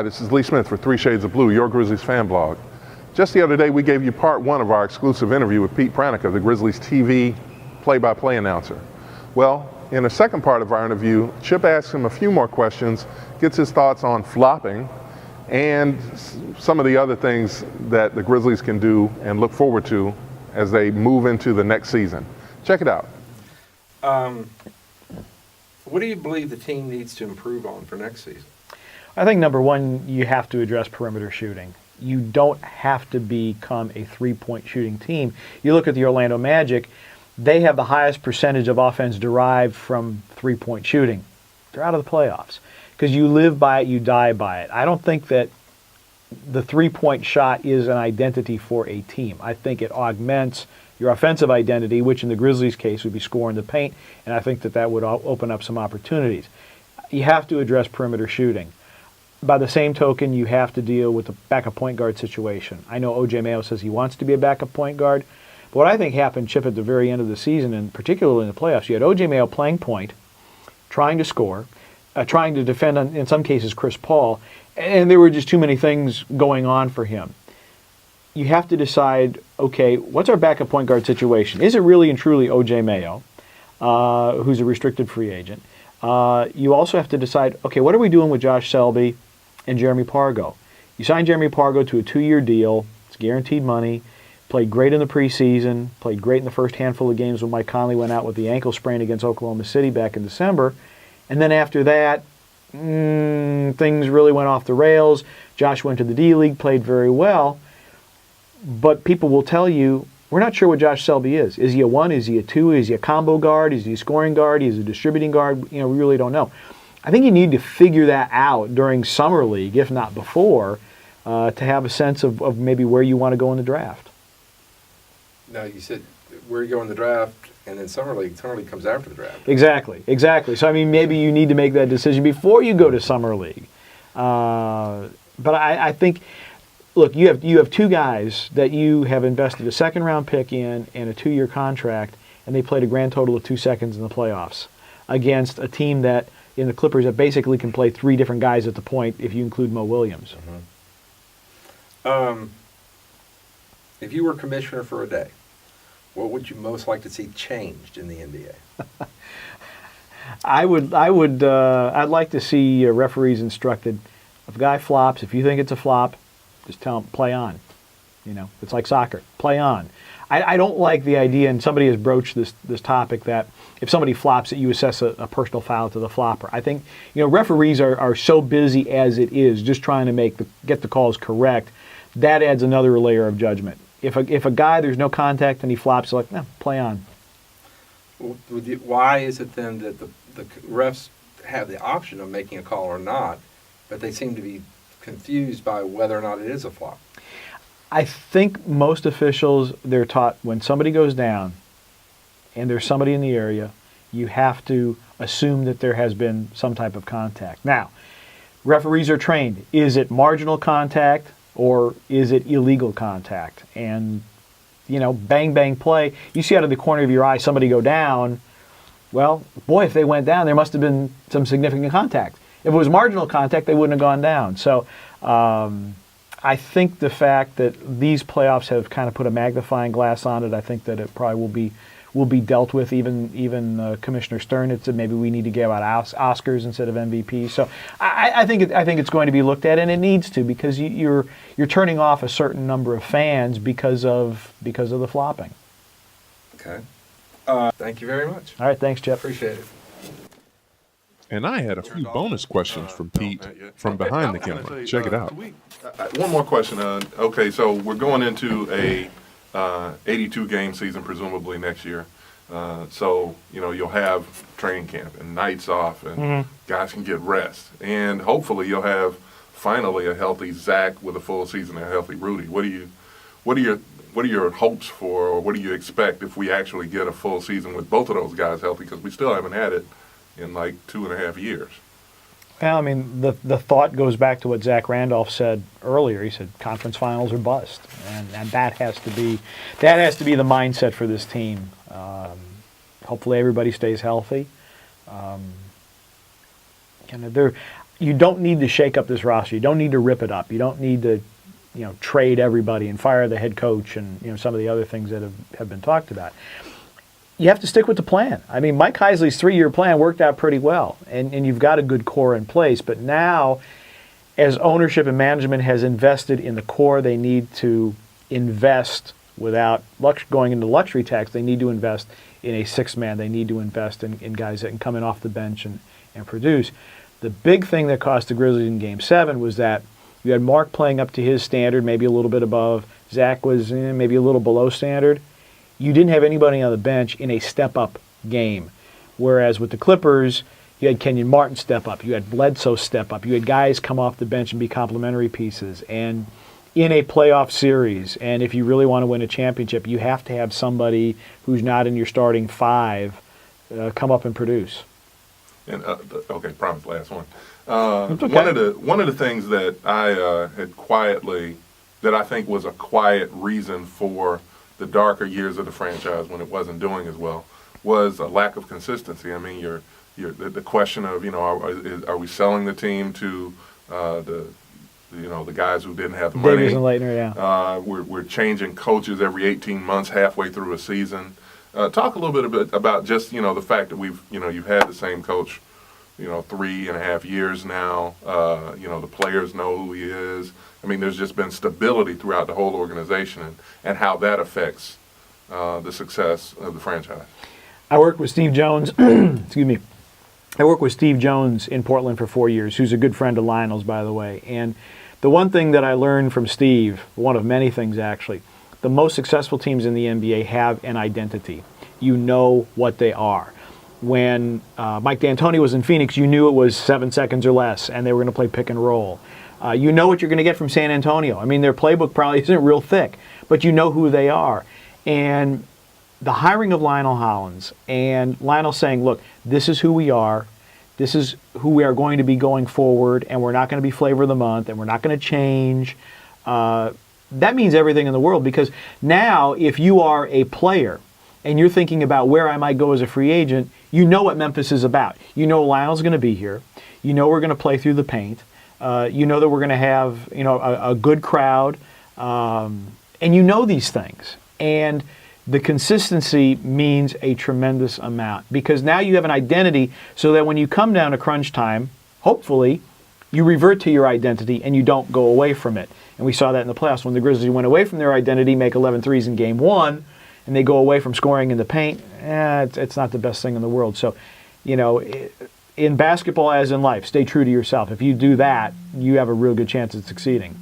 Hi, this is Lee Smith for 3 Shades of Blue, your Grizzlies fan blog. Just the other day, we gave you part 1 of our exclusive interview with Pete Pranica, the Grizzlies TV play-by-play announcer. Well, in the second part of our interview, Chip asks him a few more questions, gets his thoughts on flopping, and some of the other things that the Grizzlies can do and look forward to as they move into the next season. Check it out. What do you believe the team needs to improve on for next season? I think number one, you have to address perimeter shooting. You don't have to become a three-point shooting team. You look at the Orlando Magic, they have the highest percentage of offense derived from three-point shooting. They're out of the playoffs because you live by it, you die by it. I don't think that the three-point shot is an identity for a team. I think it augments your offensive identity, which in the Grizzlies' case would be scoring the paint, and I think that that would open up some opportunities. You have to address perimeter shooting. By the same token, you have to deal with the backup point guard situation. I know O.J. Mayo says he wants to be a backup point guard, but what I think happened, Chip, at the very end of the season, and particularly in the playoffs, you had O.J. Mayo playing point, trying to score, trying to defend, in some cases, Chris Paul, and there were just too many things going on for him. You have to decide, okay, what's our backup point guard situation? Is it really and truly O.J. Mayo, who's a restricted free agent? You also have to decide, okay, what are we doing with Josh Selby and Jeremy Pargo? You signed Jeremy Pargo to a 2-year deal. It's guaranteed money. Played great in the preseason. Played great in the first handful of games when Mike Conley went out with the ankle sprain against Oklahoma City back in December. And then after that, things really went off the rails. Josh went to the D-League, played very well. But people will tell you, we're not sure what Josh Selby is. Is he a 1? Is he a 2? Is he a combo guard? Is he a scoring guard? Is he a distributing guard? You know, we really don't know. I think you need to figure that out during Summer League, if not before, to have a sense of maybe where you want to go in the draft. Now, you said where you go in the draft, and then Summer League comes after the draft. Exactly. So, I mean, maybe you need to make that decision before you go to Summer League. But I think, look, you have 2 guys that you have invested a second-round pick in and a 2-year contract, and they played a grand total of 2 seconds in the playoffs against a team that, in the Clippers, that basically can play 3 different guys at the point if you include Mo Williams. Mm-hmm. If you were commissioner for a day, what would you most like to see changed in the NBA? I'd like to see referees instructed, if a guy flops, if you think it's a flop, just tell him, play on. You know, it's like soccer, play on. I don't like the idea, and somebody has broached this topic, that if somebody flops it, you assess a personal foul to the flopper. I think, you know, referees are so busy as it is, just trying to get the calls correct. That adds another layer of judgment. If a guy, there's no contact and he flops, like, no, play on. Why is it then that the refs have the option of making a call or not, but they seem to be confused by whether or not it is a flop? I think most officials, they're taught when somebody goes down and there's somebody in the area, you have to assume that there has been some type of contact. Now, referees are trained. Is it marginal contact or is it illegal contact? And, you know, bang, bang, play. You see out of the corner of your eye somebody go down. Well, boy, if they went down, there must have been some significant contact. If it was marginal contact, they wouldn't have gone down. So I think the fact that these playoffs have kind of put a magnifying glass on it, I think that it probably will be dealt with. Even Commissioner Stern had said maybe we need to give out Oscars instead of MVP. So I think it's going to be looked at, and it needs to, because you're turning off a certain number of fans because of the flopping. Okay. Thank you very much. All right, thanks, Jeff. Appreciate it. And I had a few bonus questions from Pete from behind the camera. Check it out. One more question. Okay, so we're going into a 82-game season presumably next year. So, you know, you'll have training camp and nights off, and guys can get rest. And hopefully you'll have finally a healthy Zach with a full season and a healthy Rudy. What are your hopes for, or what do you expect if we actually get a full season with both of those guys healthy? Because we still haven't had it in like 2.5 years. Well, I mean, the thought goes back to what Zach Randolph said earlier. He said conference finals or bust, and that has to be the mindset for this team. Hopefully, everybody stays healthy. you don't need to shake up this roster. You don't need to rip it up. You don't need to, trade everybody and fire the head coach and some of the other things that have been talked about. You have to stick with the plan. I mean, Mike Heisley's 3-year plan worked out pretty well, and you've got a good core in place. But now, as ownership and management has invested in the core, they need to invest without going into luxury tax. They need to invest in a six-man. They need to invest in guys that can come in off the bench and produce. The big thing that cost the Grizzlies in Game 7 was that you had Mark playing up to his standard, maybe a little bit above. Zach was maybe a little below standard. You didn't have anybody on the bench in a step-up game. Whereas with the Clippers, you had Kenyon Martin step up. You had Bledsoe step up. You had guys come off the bench and be complementary pieces. And in a playoff series, and if you really want to win a championship, you have to have somebody who's not in your starting five come up and produce. And okay, promise, last one. Okay. One of the things that I had quietly, that I think was a quiet reason for the darker years of the franchise when it wasn't doing as well, was a lack of consistency. I mean, the question of are we selling the team to the guys who didn't have the money? Davies and Leitner, yeah. We're changing coaches every 18 months, halfway through a season. Talk a little bit about just the fact that you've had the same coach 3.5 years now. The players know who he is. I mean, there's just been stability throughout the whole organization, and how that affects the success of the franchise. I worked with Steve Jones. Excuse me. I worked with Steve Jones in Portland for 4 years, who's a good friend of Lionel's, by the way. And the one thing that I learned from Steve, one of many things actually, the most successful teams in the NBA have an identity. You know what they are. When Mike D'Antoni was in Phoenix, you knew it was 7 seconds or less, and they were going to play pick and roll. You know what you're going to get from San Antonio. I mean, their playbook probably isn't real thick, but you know who they are. And the hiring of Lionel Hollins, and Lionel saying, look, this is who we are. This is who we are going to be going forward, and we're not going to be flavor of the month, and we're not going to change. That means everything in the world, because now if you are a player and you're thinking about where I might go as a free agent, you know what Memphis is about. You know Lionel's going to be here. You know we're going to play through the paint. You know that we're going to have a good crowd. And you know these things. And the consistency means a tremendous amount, because now you have an identity so that when you come down to crunch time, hopefully, you revert to your identity and you don't go away from it. And we saw that in the playoffs when the Grizzlies went away from their identity, make 11 threes in Game 1, and they go away from scoring in the paint. It's not the best thing in the world. So, in basketball as in life, stay true to yourself. If you do that, you have a real good chance at succeeding.